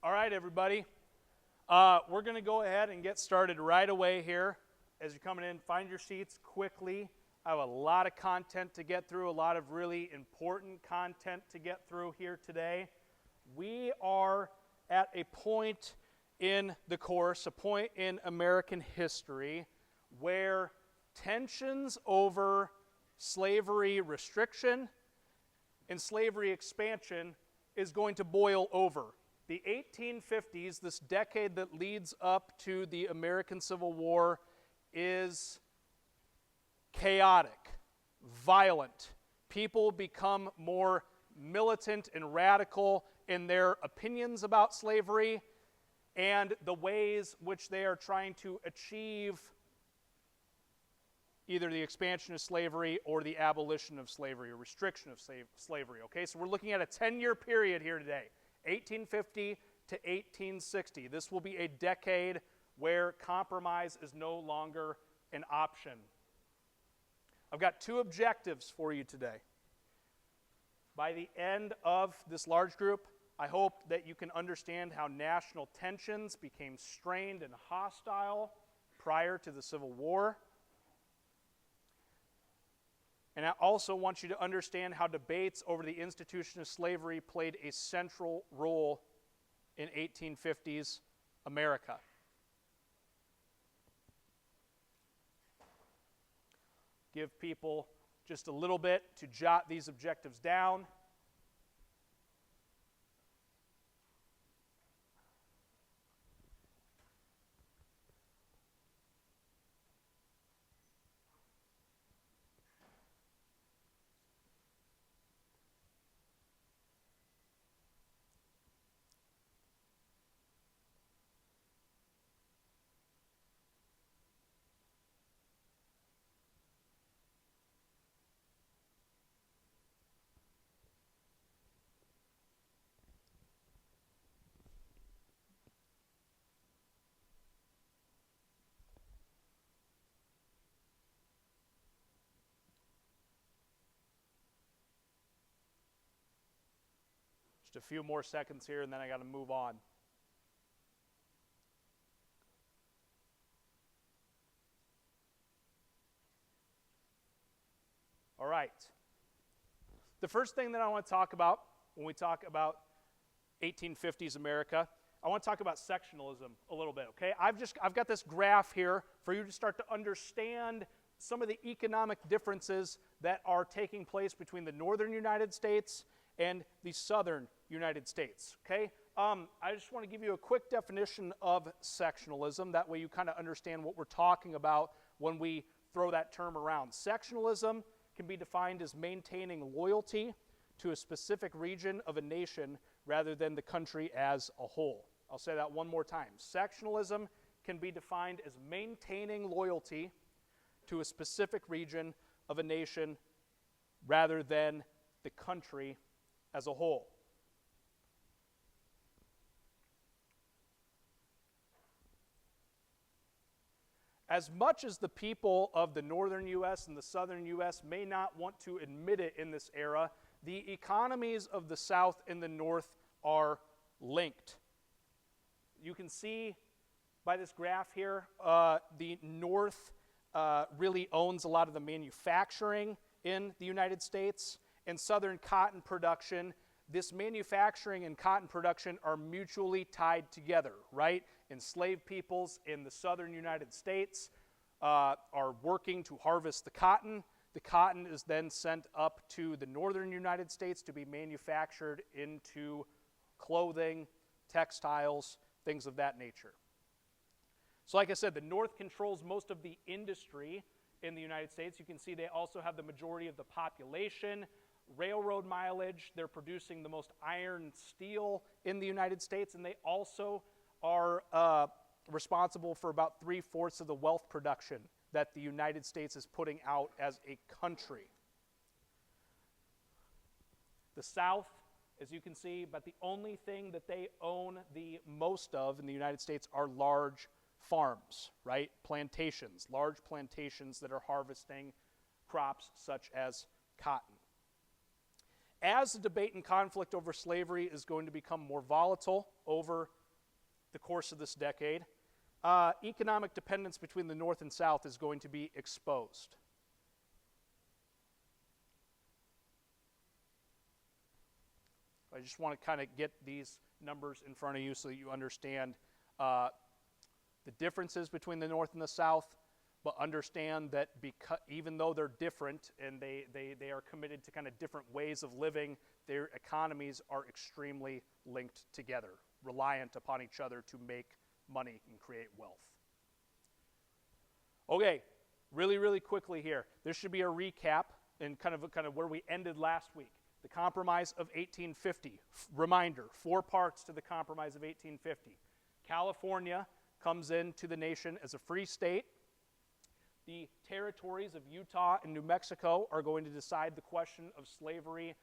All right, everybody. We're going to go ahead and get started right away here. As you're coming in, find your seats quickly. I have a lot of content to get through, a lot of really important content to get through here today. We are at a point in the course, a point in American history, where tensions over slavery restriction and slavery expansion is going to boil over. The 1850s, this decade that leads up to the American Civil War, is chaotic, violent. People become more militant and radical in their opinions about slavery and the ways which they are trying to achieve either the expansion of slavery or the abolition of slavery or restriction of slavery. Okay, so we're looking at a 10-year period here today, 1850 to 1860. This will be a decade where compromise is no longer an option. I've got two objectives for you today. By the end of this large group, I hope that you can understand how national tensions became strained and hostile prior to the Civil War. And I also want you to understand how debates over the institution of slavery played a central role in 1850s America. Give people just a little bit to jot these objectives down. Just a few more seconds here, and then I got to move on. All right. The first thing that I want to talk about when we talk about 1850s America, I want to talk about sectionalism a little bit, okay? I've got this graph here for you to start to understand some of the economic differences that are taking place between the northern United States and the southern United States, okay? I just want to give you a quick definition of sectionalism. That way you kind of understand what we're talking about when we throw that term around. Sectionalism can be defined as maintaining loyalty to a specific region of a nation rather than the country as a whole. I'll say that one more time. Sectionalism can be defined as maintaining loyalty to a specific region of a nation rather than the country as a whole. As much as the people of the northern U.S. and the southern U.S. may not want to admit it in this era, the economies of the South and the North are linked. You can see by this graph here, the North really owns a lot of the manufacturing in the United States, and southern cotton production. This manufacturing and cotton production are mutually tied together, right? Enslaved peoples in the southern United States are working to harvest the cotton. The cotton is then sent up to the northern United States to be manufactured into clothing, textiles, things of that nature. So like I said, the North controls most of the industry in the United States. You can see they also have the majority of the population, railroad mileage. They're producing the most iron and steel in the United States, and they also are responsible for about 3/4 of the wealth production that the United States is putting out as a country. The South, as you can see, but the only thing that they own the most of in the United States are large farms, right? Plantations, large plantations that are harvesting crops such as cotton. as the debate and conflict over slavery is going to become more volatile over the course of this decade, economic dependence between the North and South is going to be exposed. I just want to kind of get these numbers in front of you so that you understand the differences between the North and the South, but understand that even though they're different and they are committed to kind of different ways of living, their economies are extremely linked together, reliant upon each other to make money and create wealth. Okay, really quickly here. This should be a recap and kind of where we ended last week. The Compromise of 1850. Reminder, 4 parts to the Compromise of 1850. California comes into the nation as a free state. The territories of Utah and New Mexico are going to decide the question of slavery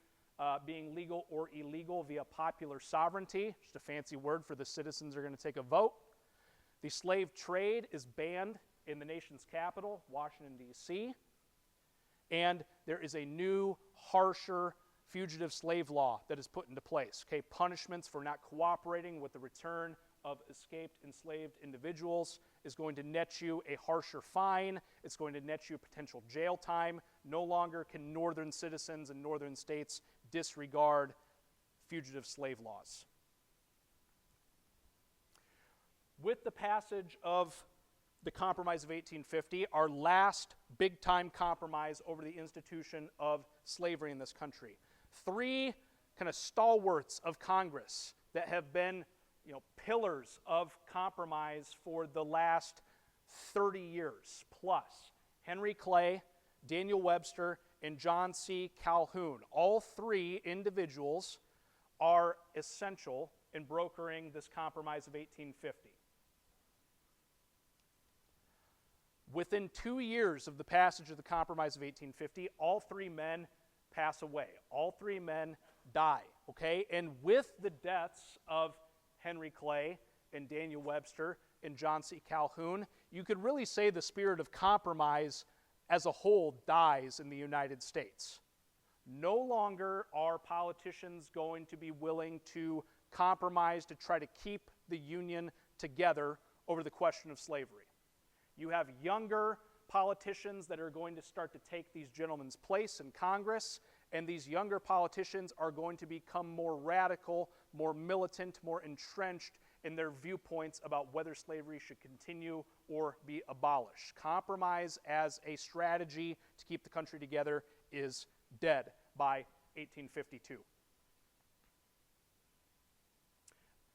being legal or illegal via popular sovereignty, just a fancy word for the citizens are going to take a vote. The slave trade is banned in the nation's capital, Washington, D.C., and there is a new, harsher fugitive slave law that is put into place. Okay, punishments for not cooperating with the return of escaped enslaved individuals is going to net you a harsher fine. It's going to net you potential jail time. No longer can northern citizens and northern states disregard fugitive slave laws. With the passage of the Compromise of 1850, our last big-time compromise over the institution of slavery in this country. 3 kind of stalwarts of Congress that have been, pillars of compromise for the last 30 years plus. Henry Clay, Daniel Webster, and John C. Calhoun. All 3 individuals are essential in brokering this Compromise of 1850. Within 2 years of the passage of the Compromise of 1850, all 3 men pass away. All 3 men die, okay? And with the deaths of Henry Clay and Daniel Webster and John C. Calhoun, you could really say the spirit of compromise as a whole dies in the United States. No longer are politicians going to be willing to compromise to try to keep the Union together over the question of slavery. You have younger politicians that are going to start to take these gentlemen's place in Congress, and these younger politicians are going to become more radical, more militant, more entrenched in their viewpoints about whether slavery should continue or be abolished. Compromise as a strategy to keep the country together is dead by 1852.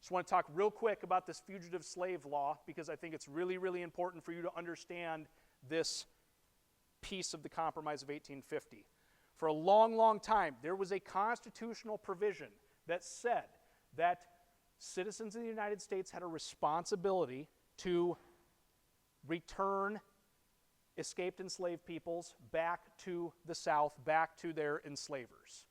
Just want to talk real quick about this fugitive slave law because I think it's really important for you to understand this piece of the Compromise of 1850. For a long time, there was a constitutional provision that said that citizens of the United States had a responsibility to return escaped enslaved peoples back to the South, back to their enslavers.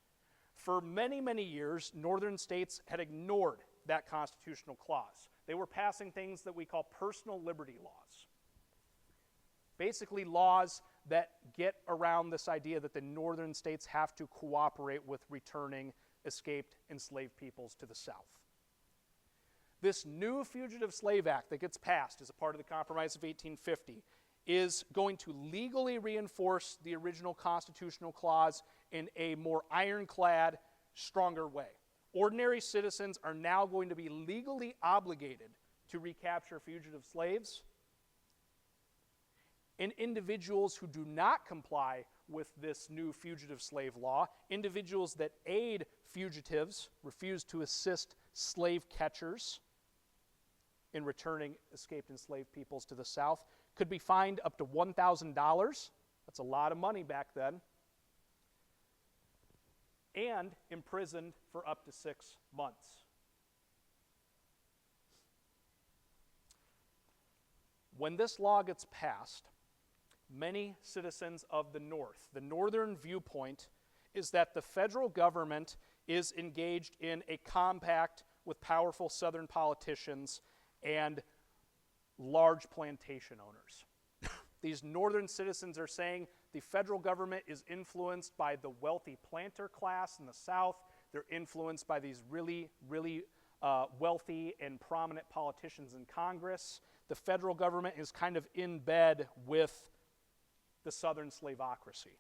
For many years, northern states had ignored that constitutional clause. They were passing things that we call personal liberty laws. Basically laws that get around this idea that the northern states have to cooperate with returning escaped enslaved peoples to the South. This new Fugitive Slave Act that gets passed as a part of the Compromise of 1850 is going to legally reinforce the original constitutional clause in a more ironclad, stronger way. Ordinary citizens are now going to be legally obligated to recapture fugitive slaves, and individuals who do not comply with this new fugitive slave law, individuals that aid fugitives, refuse to assist slave catchers in returning escaped enslaved peoples to the South, could be fined up to $1,000. That's a lot of money back then. And imprisoned for up to 6 months. When this law gets passed, many citizens of the North, the northern viewpoint is that the federal government is engaged in a compact with powerful southern politicians and large plantation owners. These northern citizens are saying The federal government is influenced by the wealthy planter class in the South. They're influenced by these really, really wealthy and prominent politicians in Congress. The federal government is kind of in bed with the Southern slavocracy.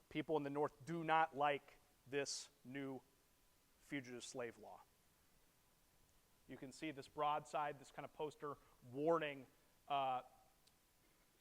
People in the North do not like this new fugitive slave law. You can see this broadside, this kind of poster warning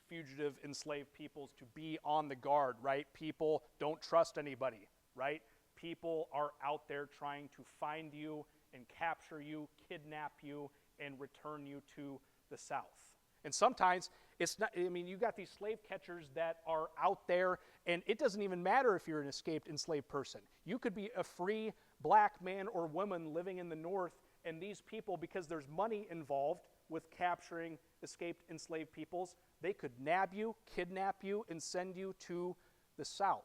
fugitive enslaved peoples to be on the guard, right? People don't trust anybody, right? People are out there trying to find you and capture you, kidnap you, and return you to the South. And sometimes it's not, I mean, you got these slave catchers that are out there, and it doesn't even matter if you're an escaped enslaved person. You could be a free black man or woman living in the North, and these people, because there's money involved with capturing escaped enslaved peoples, they could nab you, kidnap you, and send you to the South.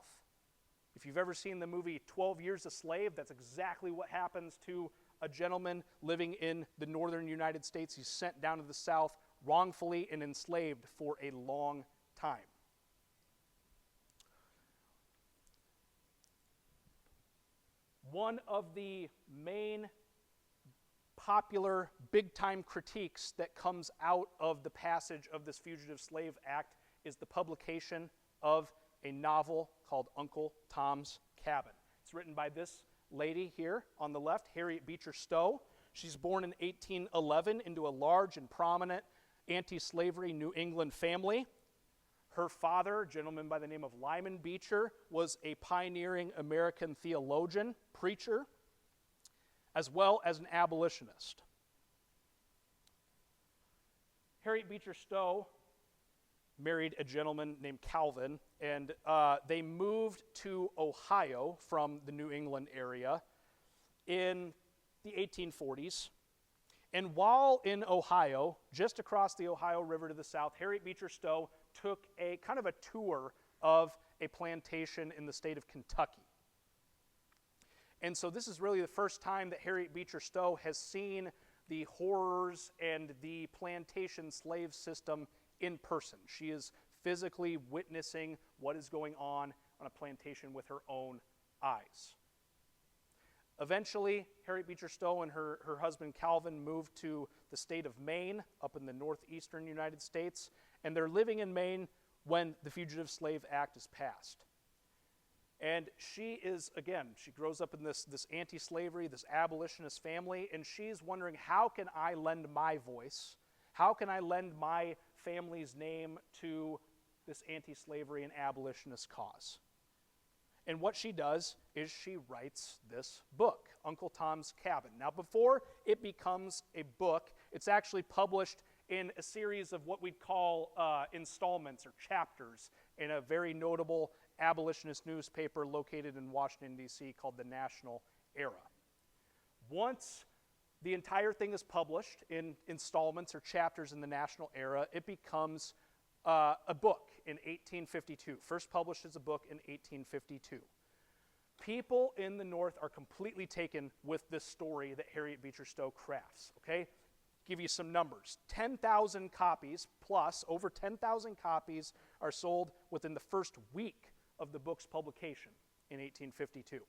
If you've ever seen the movie 12 Years a Slave, that's exactly what happens to a gentleman living in the northern United States. He's sent down to the South wrongfully and enslaved for a long time. One of the main popular big-time critiques that comes out of the passage of this Fugitive Slave Act is the publication of a novel called Uncle Tom's Cabin. It's written by this lady here on the left, Harriet Beecher Stowe. She's born in 1811 into a large and prominent anti-slavery New England family. Her father, a gentleman by the name of Lyman Beecher, was a pioneering American theologian, preacher, as well as an abolitionist. Harriet Beecher Stowe married a gentleman named Calvin, and they moved to Ohio from the New England area in the 1840s. And while in Ohio, just across the Ohio River to the south, Harriet Beecher Stowe took a kind of a tour of a plantation in the state of Kentucky. And so this is really the first time that Harriet Beecher Stowe has seen the horrors and the plantation slave system in person. She is physically witnessing what is going on a plantation with her own eyes. Eventually, Harriet Beecher Stowe and her husband Calvin moved to the state of Maine, up in the northeastern United States, and they're living in Maine when the Fugitive Slave Act is passed. And she is, again, she grows up in this anti-slavery, this abolitionist family, and she's wondering, how can I lend my voice? How can I lend my family's name to this anti-slavery and abolitionist cause? And what she does is she writes this book, Uncle Tom's Cabin. Now, before it becomes a book, it's actually published in a series of what we'd call installments or chapters in a very notable abolitionist newspaper located in Washington, D.C. called the National Era. Once the entire thing is published in installments or chapters in the National Era, it becomes a book in 1852, first published as a book in 1852. People in the North are completely taken with this story that Harriet Beecher Stowe crafts, okay? Give you some numbers. 10,000 copies plus, over 10,000 copies are sold within the first week of the book's publication in 1852.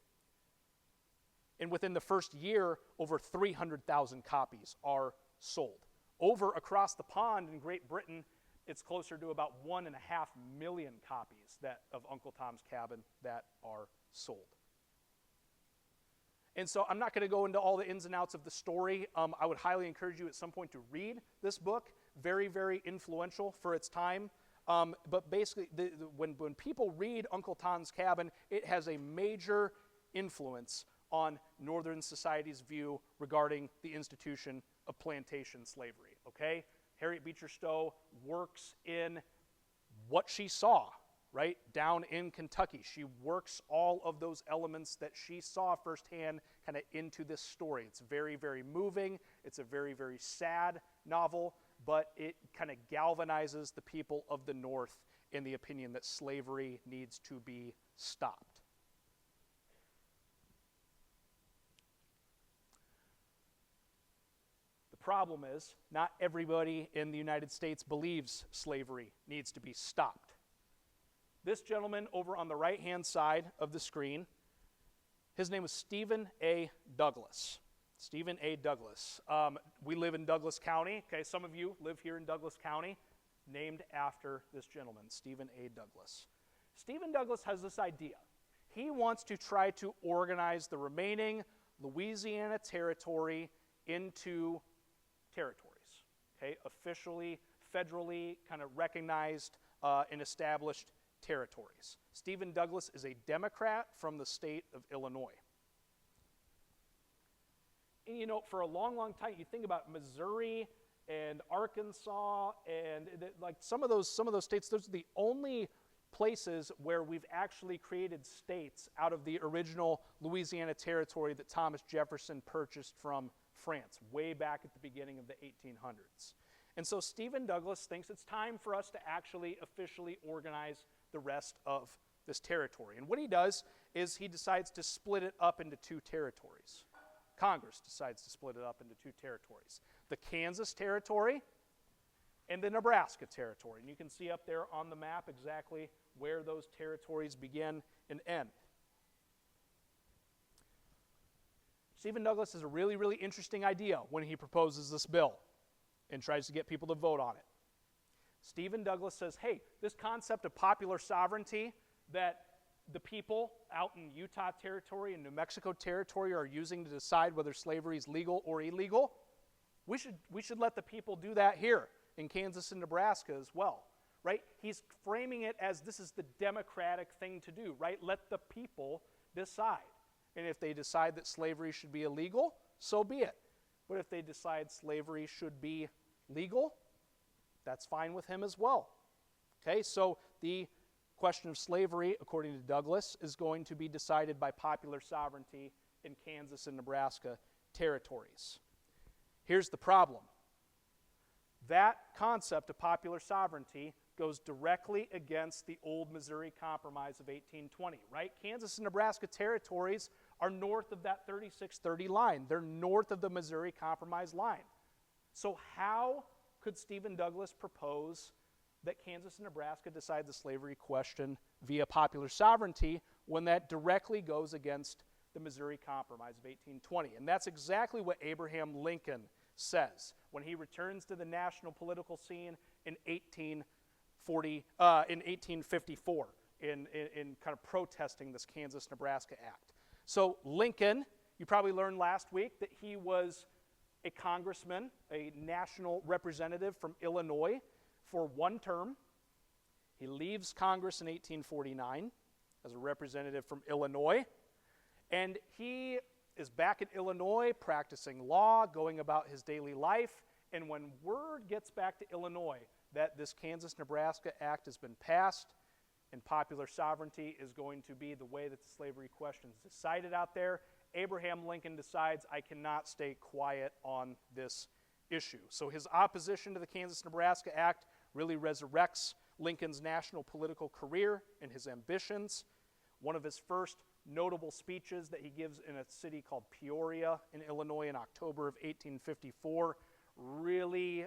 And within the first year, over 300,000 copies are sold. Over across the pond in Great Britain, it's closer to about 1.5 million copies of Uncle Tom's Cabin that are sold. And so I'm not going to go into all the ins and outs of the story. I would highly encourage you at some point to read this book. Very, very influential for its time. But basically, when people read Uncle Tom's Cabin, it has a major influence on Northern society's view regarding the institution of plantation slavery, okay? Harriet Beecher Stowe works in what she saw, right, down in Kentucky. She works all of those elements that she saw firsthand kind of into this story. It's very, very moving. It's a very, very sad novel, but it kind of galvanizes the people of the North in the opinion that slavery needs to be stopped. The problem is, not everybody in the United States believes slavery needs to be stopped. This gentleman over on the right-hand side of the screen, his name was Stephen A. Douglas. Stephen A. Douglas. We live in Douglas County. Okay, some of you live here in Douglas County, named after this gentleman, Stephen A. Douglas. Stephen Douglas has this idea. He wants to try to organize the remaining Louisiana territory into territories, okay, officially, federally kind of recognized and established territories. Stephen Douglas is a Democrat from the state of Illinois. And you know, for a long, long time, you think about Missouri and Arkansas and like some of those states, those are the only places where we've actually created states out of the original Louisiana territory that Thomas Jefferson purchased from France way back at the beginning of the 1800s. And so Stephen Douglas thinks it's time for us to actually officially organize the rest of this territory. And what he does is he decides to split it up into two territories. Congress decides to split it up into two territories. The Kansas Territory and the Nebraska Territory. And you can see up there on the map exactly where those territories begin and end. Stephen Douglas has a really, really interesting idea when he proposes this bill and tries to get people to vote on it. Stephen Douglas says, hey, this concept of popular sovereignty that the people out in Utah Territory and New Mexico Territory are using to decide whether slavery is legal or illegal, we should let the people do that here in Kansas and Nebraska as well, right? He's framing it as this is the democratic thing to do, right? Let the people decide. And if they decide that slavery should be illegal, so be it. But if they decide slavery should be legal, that's fine with him as well. Okay, so the question of slavery, according to Douglas, is going to be decided by popular sovereignty in Kansas and Nebraska territories. Here's the problem. That concept of popular sovereignty goes directly against the old Missouri Compromise of 1820, right? Kansas and Nebraska territories are north of that 3630 line. They're north of the Missouri Compromise line. So how could Stephen Douglas propose that Kansas and Nebraska decide the slavery question via popular sovereignty when that directly goes against the Missouri Compromise of 1820? And that's exactly what Abraham Lincoln says when he returns to the national political scene in 1854 in kind of protesting this Kansas-Nebraska Act. So Lincoln, you probably learned last week that he was a congressman, a national representative from Illinois for one term. He leaves Congress in 1849 as a representative from Illinois, and he is back in Illinois practicing law, going about his daily life, and when word gets back to Illinois that this Kansas-Nebraska Act has been passed and popular sovereignty is going to be the way that the slavery question is decided out there, Abraham Lincoln decides, I cannot stay quiet on this issue. So his opposition to the Kansas-Nebraska Act really resurrects Lincoln's national political career and his ambitions. One of his first notable speeches that he gives in a city called Peoria in Illinois in October of 1854 really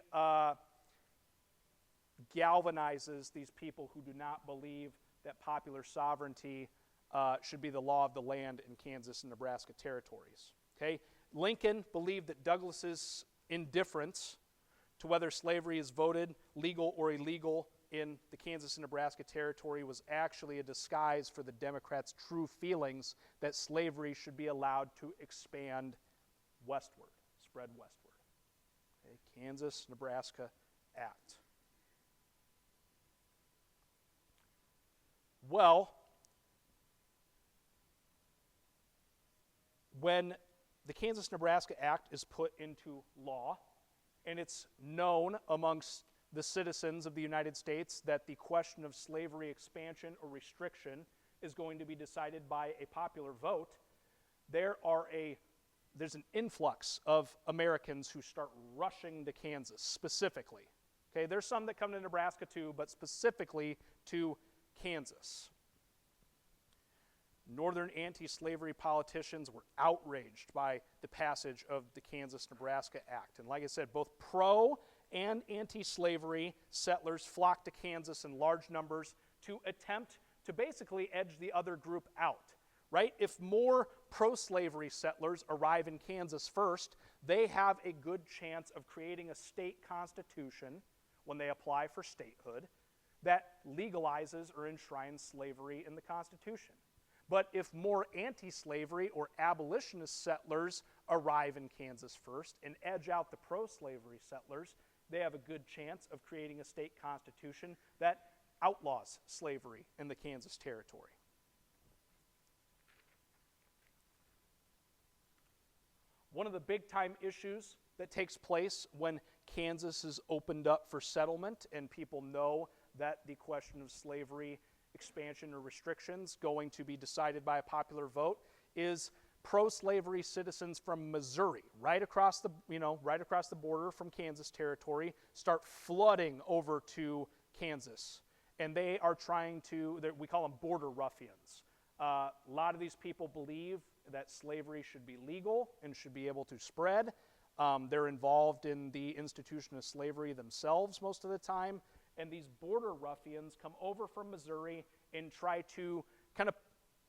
galvanizes these people who do not believe that popular sovereignty should be the law of the land in Kansas and Nebraska territories. Okay? Lincoln believed that Douglas's indifference to whether slavery is voted legal or illegal in the Kansas and Nebraska territory was actually a disguise for the Democrats' true feelings that slavery should be allowed to expand westward, spread westward. Okay? Kansas-Nebraska Act. Well, when the Kansas-Nebraska Act is put into law, and it's known amongst the citizens of the United States that the question of slavery expansion or restriction is going to be decided by a popular vote, there's an influx of Americans who start rushing to Kansas specifically. Okay, there's some that come to Nebraska too, but specifically to Kansas. Northern anti-slavery politicians were outraged by the passage of the Kansas-Nebraska Act. And like I said, both pro and anti-slavery settlers flocked to Kansas in large numbers to attempt to basically edge the other group out, right? If more pro-slavery settlers arrive in Kansas first, they have a good chance of creating a state constitution when they apply for statehood that legalizes or enshrines slavery in the Constitution. But if more anti-slavery or abolitionist settlers arrive in Kansas first and edge out the pro-slavery settlers, they have a good chance of creating a state constitution that outlaws slavery in the Kansas Territory. One of the big-time issues that takes place when Kansas is opened up for settlement and people know that the question of slavery expansion or restrictions going to be decided by a popular vote is pro-slavery citizens from Missouri, right across the border from Kansas Territory, start flooding over to Kansas. And they are trying to, we call them border ruffians. A lot of these people believe that slavery should be legal and should be able to spread. They're involved in the institution of slavery themselves most of the time. And these border ruffians come over from Missouri and try to kind of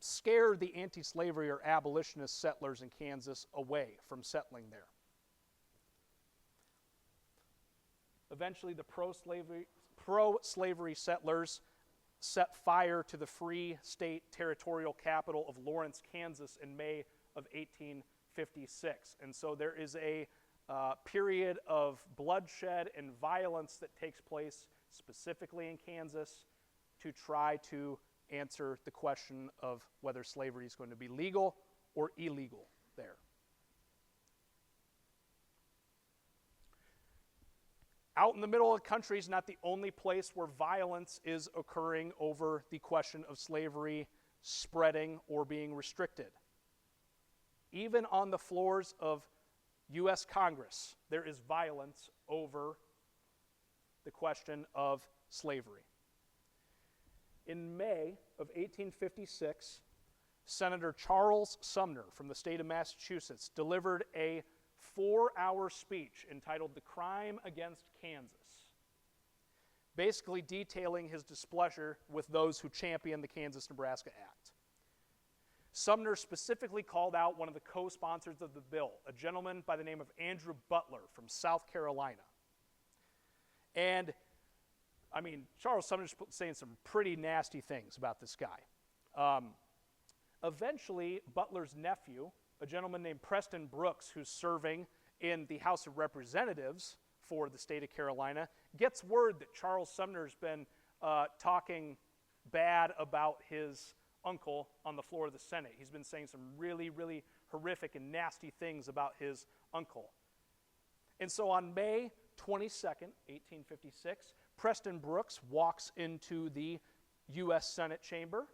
scare the anti-slavery or abolitionist settlers in Kansas away from settling there. Eventually, the pro-slavery settlers set fire to the free state territorial capital of Lawrence, Kansas in May of 1856. And so there is a period of bloodshed and violence that takes place specifically in Kansas to try to answer the question of whether slavery is going to be legal or illegal there. Out in the middle of the country is not the only place where violence is occurring over the question of slavery spreading or being restricted. Even on the floors of U.S. Congress, there is violence over the question of slavery. In May of 1856, Senator Charles Sumner from the state of Massachusetts delivered a 4-hour speech entitled "The Crime Against Kansas," basically detailing his displeasure with those who champion the Kansas-Nebraska Act. Sumner specifically called out one of the co-sponsors of the bill, a gentleman by the name of Andrew Butler from South Carolina. And, I mean, Charles Sumner's saying some pretty nasty things about this guy. Eventually, Butler's nephew, a gentleman named Preston Brooks, who's serving in the House of Representatives for the state of Carolina, gets word that Charles Sumner's been talking bad about his uncle on the floor of the Senate. He's been saying some really, really horrific and nasty things about his uncle. And so on May 22nd, 1856, Preston Brooks walks into the U.S. Senate chamber,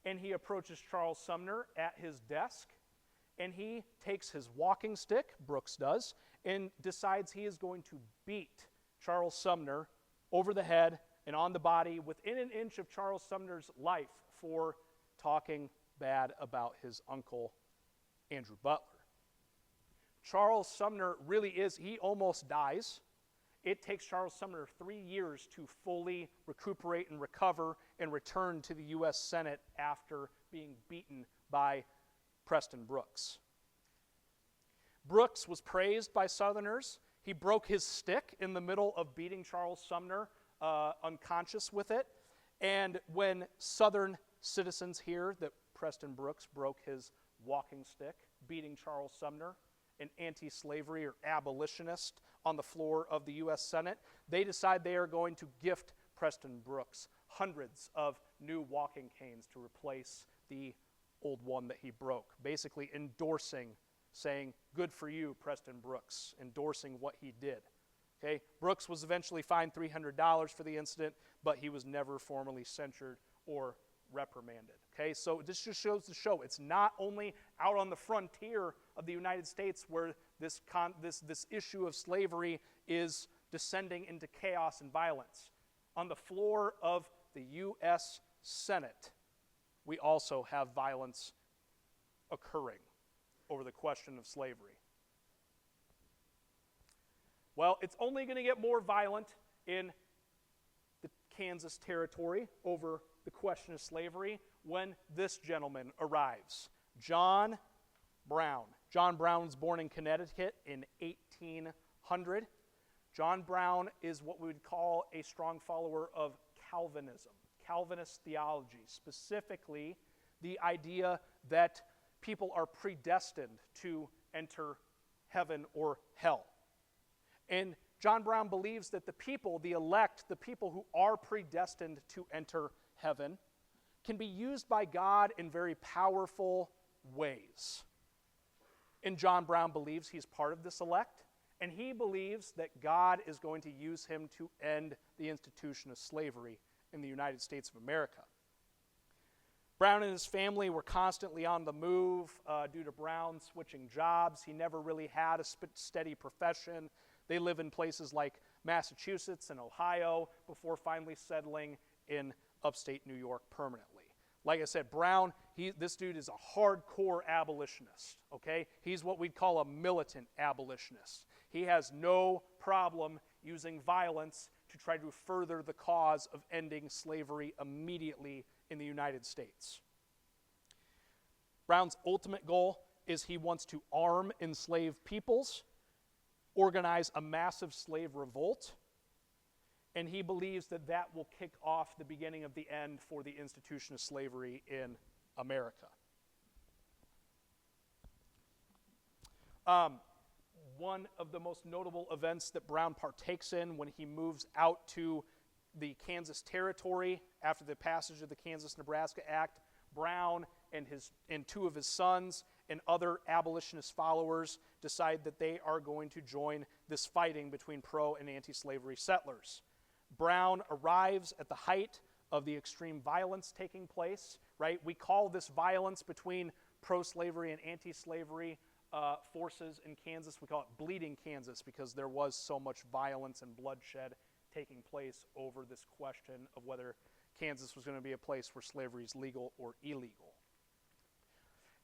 and he approaches Charles Sumner at his desk, and he takes his walking stick, Brooks does, and decides he is going to beat Charles Sumner over the head and on the body within an inch of Charles Sumner's life for talking bad about his uncle, Andrew Butler. Charles Sumner really he almost dies. It takes Charles Sumner 3 years to fully recuperate and recover and return to the U.S. Senate after being beaten by Preston Brooks. Brooks was praised by Southerners. He broke his stick in the middle of beating Charles Sumner unconscious with it. And when Southern citizens hear that Preston Brooks broke his walking stick, beating Charles Sumner, an anti-slavery or abolitionist, on the floor of the U.S. Senate, they decide they are going to gift Preston Brooks hundreds of new walking canes to replace the old one that he broke, basically endorsing, saying, "Good for you, Preston Brooks," endorsing what he did. Okay? Brooks was eventually fined $300 for the incident, but he was never formally censured or reprimanded. Okay? So this just shows the show. It's not only out on the frontier of the United States where this issue of slavery is descending into chaos and violence. On the floor of the U.S. Senate, we also have violence occurring over the question of slavery. Well, it's only going to get more violent in the Kansas Territory over the question of slavery when this gentleman arrives, John Brown. John Brown was born in Connecticut in 1800. John Brown is what we would call a strong follower of Calvinism, Calvinist theology, specifically the idea that people are predestined to enter heaven or hell. And John Brown believes that the people, the elect, the people who are predestined to enter heaven, can be used by God in very powerful ways. And John Brown believes he's part of this elect, and he believes that God is going to use him to end the institution of slavery in the United States of America. Brown and his family were constantly on the move due to Brown switching jobs. He never really had a steady profession. They live in places like Massachusetts and Ohio before finally settling in upstate New York permanently. Like I said, Brown, this dude is a hardcore abolitionist, okay? He's what we'd call a militant abolitionist. He has no problem using violence to try to further the cause of ending slavery immediately in the United States. Brown's ultimate goal is he wants to arm enslaved peoples, organize a massive slave revolt, and he believes that that will kick off the beginning of the end for the institution of slavery in America. One of the most notable events that Brown partakes in when he moves out to the Kansas Territory after the passage of the Kansas-Nebraska Act, Brown and two of his sons and other abolitionist followers decide that they are going to join this fighting between pro and anti-slavery settlers. Brown arrives at the height of the extreme violence taking place, right? We call this violence between pro-slavery and anti-slavery forces in Kansas, we call it Bleeding Kansas, because there was so much violence and bloodshed taking place over this question of whether Kansas was going to be a place where slavery is legal or illegal.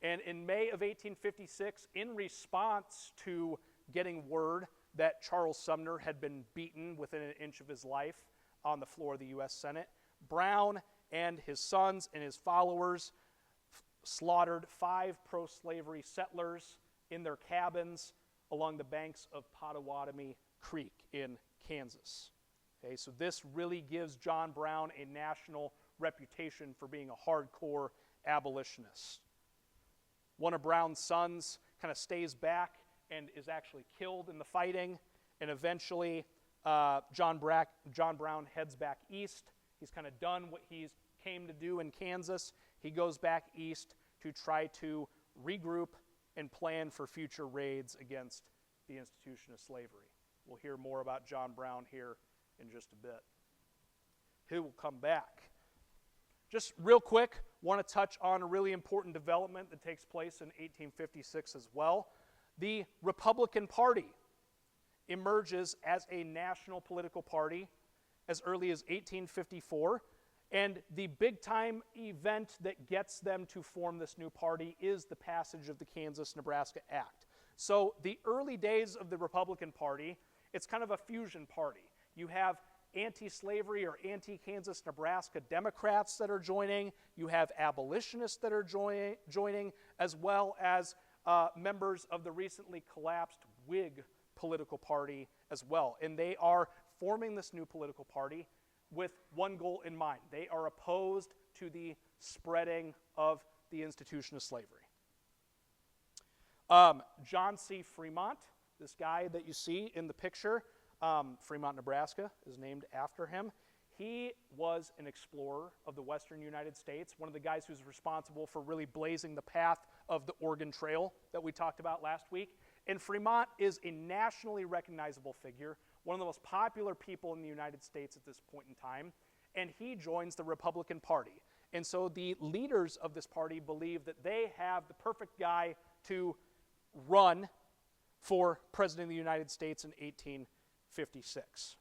And in May of 1856, in response to getting word that Charles Sumner had been beaten within an inch of his life on the floor of the U.S. Senate, Brown and his sons and his followers slaughtered 5 pro-slavery settlers in their cabins along the banks of Pottawatomie Creek in Kansas. Okay, so this really gives John Brown a national reputation for being a hardcore abolitionist. One of Brown's sons kind of stays back and is actually killed in the fighting, and eventually John Brown heads back east. He's kind of done what he came to do in Kansas. He goes back east to try to regroup and plan for future raids against the institution of slavery. We'll hear more about John Brown here in just a bit. He will come back. Just real quick, want to touch on a really important development that takes place in 1856 as well. The Republican Party emerges as a national political party as early as 1854, and the big-time event that gets them to form this new party is the passage of the Kansas-Nebraska Act. So the early days of the Republican Party, it's kind of a fusion party. You have anti-slavery or anti-Kansas-Nebraska Democrats that are joining. You have abolitionists that are joining, as well as members of the recently collapsed Whig political party as well. And they are forming this new political party with one goal in mind. They are opposed to the spreading of the institution of slavery. John C. Fremont, this guy that you see in the picture, Fremont, Nebraska, is named after him. He was an explorer of the western United States, one of the guys who's responsible for really blazing the path of the Oregon Trail that we talked about last week. And Fremont is a nationally recognizable figure, one of the most popular people in the United States at this point in time, and he joins the Republican Party. And so the leaders of this party believe that they have the perfect guy to run for President of the United States in 1856.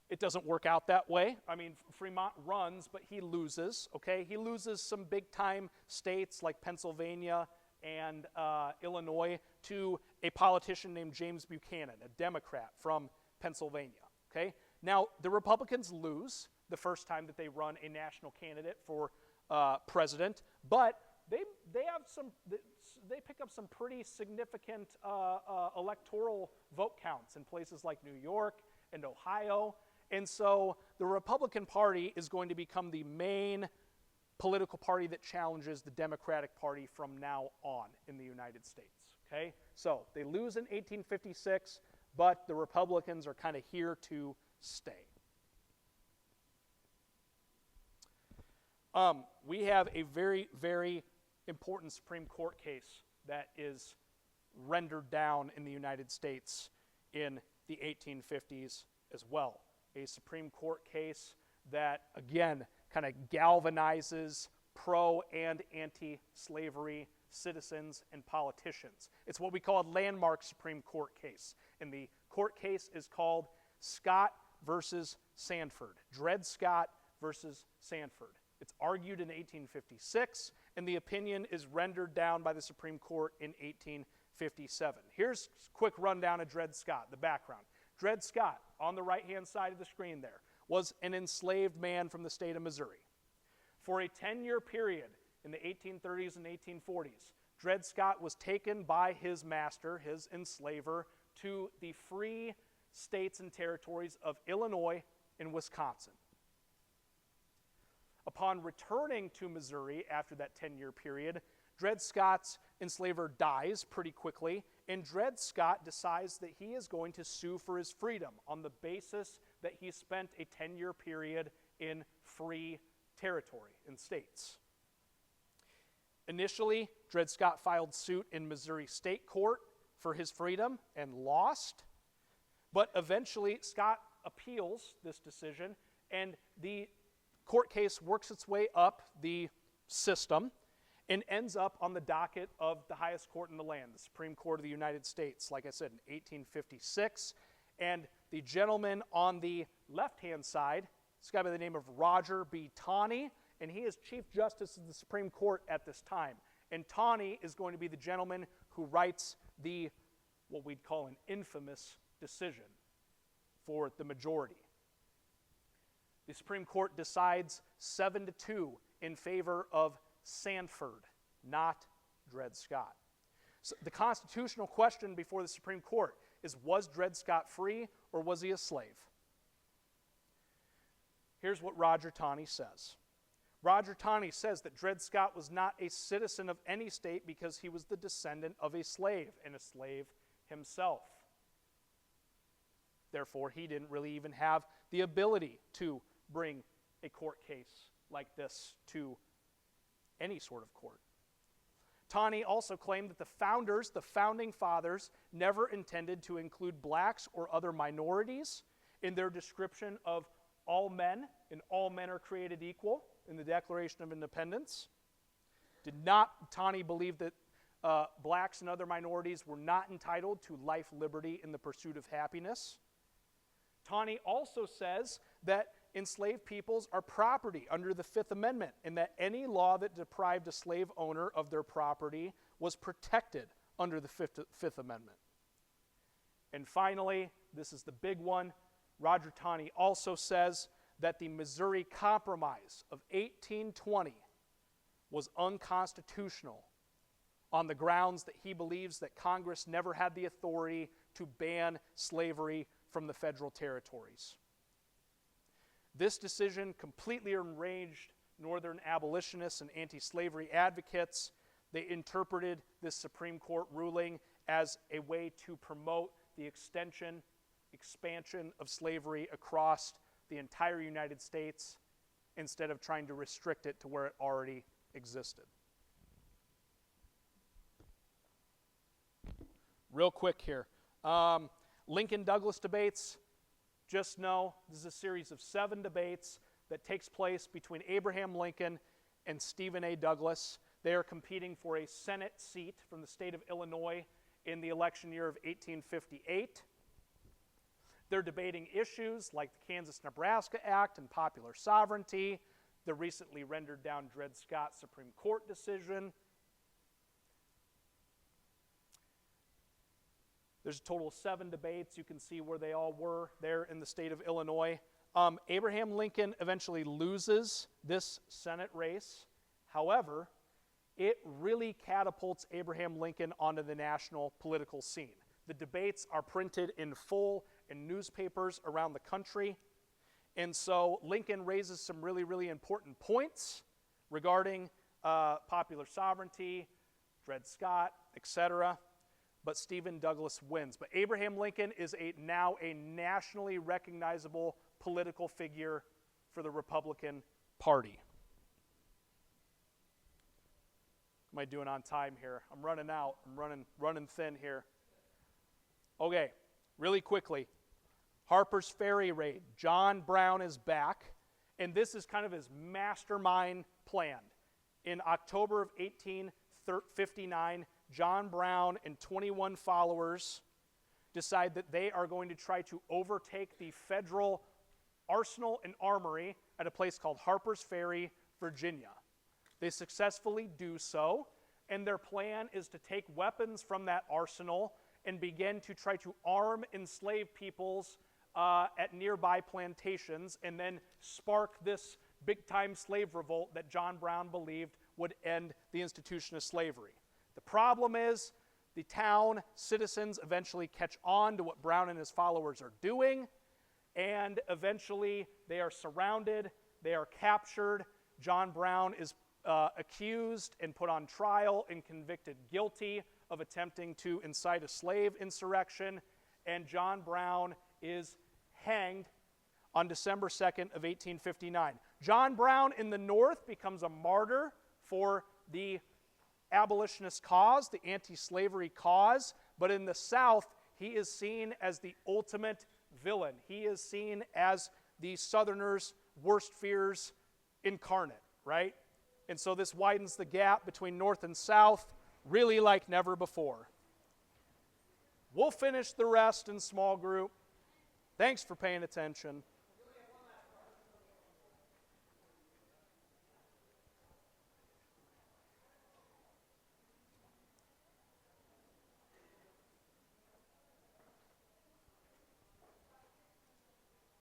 It doesn't work out that way. I mean, Fremont runs, but he loses, okay? He loses some big-time states like Pennsylvania and Illinois to a politician named James Buchanan, a Democrat from Pennsylvania, okay? Now, the Republicans lose the first time that they run a national candidate for president, but they pick up some pretty significant electoral vote counts in places like New York and Ohio. And so the Republican Party is going to become the main political party that challenges the Democratic Party from now on in the United States. Okay? So they lose in 1856, but the Republicans are kind of here to stay. We have a very, very important Supreme Court case that is rendered down in the United States in the 1850s as well. A Supreme Court case that, again, kind of galvanizes pro- and anti-slavery citizens and politicians. It's what we call a landmark Supreme Court case. And the court case is called Scott versus Sandford. Dred Scott versus Sandford. It's argued in 1856, and the opinion is rendered down by the Supreme Court in 1857. Here's a quick rundown of Dred Scott, the background. Dred Scott, on the right-hand side of the screen there, was an enslaved man from the state of Missouri. For a 10-year period in the 1830s and 1840s, Dred Scott was taken by his master, his enslaver, to the free states and territories of Illinois and Wisconsin. Upon returning to Missouri after that 10-year period, Dred Scott's enslaver dies pretty quickly, and Dred Scott decides that he is going to sue for his freedom on the basis that he spent a 10-year period in free territory and states. Initially, Dred Scott filed suit in Missouri State Court for his freedom and lost, but eventually Scott appeals this decision, and the court case works its way up the system and ends up on the docket of the highest court in the land, the Supreme Court of the United States, like I said, in 1856. And the gentleman on the left-hand side, this guy by the name of Roger B. Taney, and he is Chief Justice of the Supreme Court at this time. And Taney is going to be the gentleman who writes the, what we'd call an infamous decision for the majority. The Supreme Court decides 7-2 in favor of Sandford, not Dred Scott. So the constitutional question before the Supreme Court is, was Dred Scott free or was he a slave? Here's what Roger Taney says. Roger Taney says that Dred Scott was not a citizen of any state because he was the descendant of a slave and a slave himself. Therefore, he didn't really even have the ability to bring a court case like this to any sort of court. Taney also claimed that the founding fathers, never intended to include blacks or other minorities in their description of all men, and all men are created equal in the Declaration of Independence. Taney believed that blacks and other minorities were not entitled to life, liberty, and the pursuit of happiness. Taney also says that enslaved peoples are property under the Fifth Amendment, and that any law that deprived a slave owner of their property was protected under the Fifth Amendment. And finally, this is the big one, Roger Taney also says that the Missouri Compromise of 1820 was unconstitutional on the grounds that he believes that Congress never had the authority to ban slavery from the federal territories. This decision completely enraged Northern abolitionists and anti-slavery advocates. They interpreted this Supreme Court ruling as a way to promote the expansion of slavery across the entire United States instead of trying to restrict it to where it already existed. Real quick here. Lincoln-Douglas debates. Just know this is a series of 7 debates that takes place between Abraham Lincoln and Stephen A. Douglas. They are competing for a Senate seat from the state of Illinois in the election year of 1858. They're debating issues like the Kansas-Nebraska Act and popular sovereignty, the recently rendered down Dred Scott Supreme Court decision. There's a total of 7 debates. You can see where they all were there in the state of Illinois. Abraham Lincoln eventually loses this Senate race. However, it really catapults Abraham Lincoln onto the national political scene. The debates are printed in full in newspapers around the country. And so Lincoln raises some really, really important points regarding popular sovereignty, Dred Scott, etc. But Stephen Douglas wins. But Abraham Lincoln is now a nationally recognizable political figure for the Republican Party. Am I doing on time here? I'm running out. I'm running thin here. Okay, really quickly. Harper's Ferry raid. John Brown is back, and this is kind of his mastermind plan. In October of 1859, John Brown and 21 followers decide that they are going to try to overtake the federal arsenal and armory at a place called Harper's Ferry, Virginia. They successfully do so, and their plan is to take weapons from that arsenal and begin to try to arm enslaved peoples at nearby plantations, and then spark this big-time slave revolt that John Brown believed would end the institution of slavery. The problem is the town citizens eventually catch on to what Brown and his followers are doing, and eventually they are surrounded, they are captured. John Brown is accused and put on trial and convicted guilty of attempting to incite a slave insurrection, and John Brown is hanged on December 2nd of 1859. John Brown in the North becomes a martyr for the abolitionist cause, the anti-slavery cause, but in the South, he is seen as the ultimate villain. He is seen as the Southerners' worst fears incarnate, right? And so this widens the gap between North and South, really like never before. We'll finish the rest in small group. Thanks for paying attention.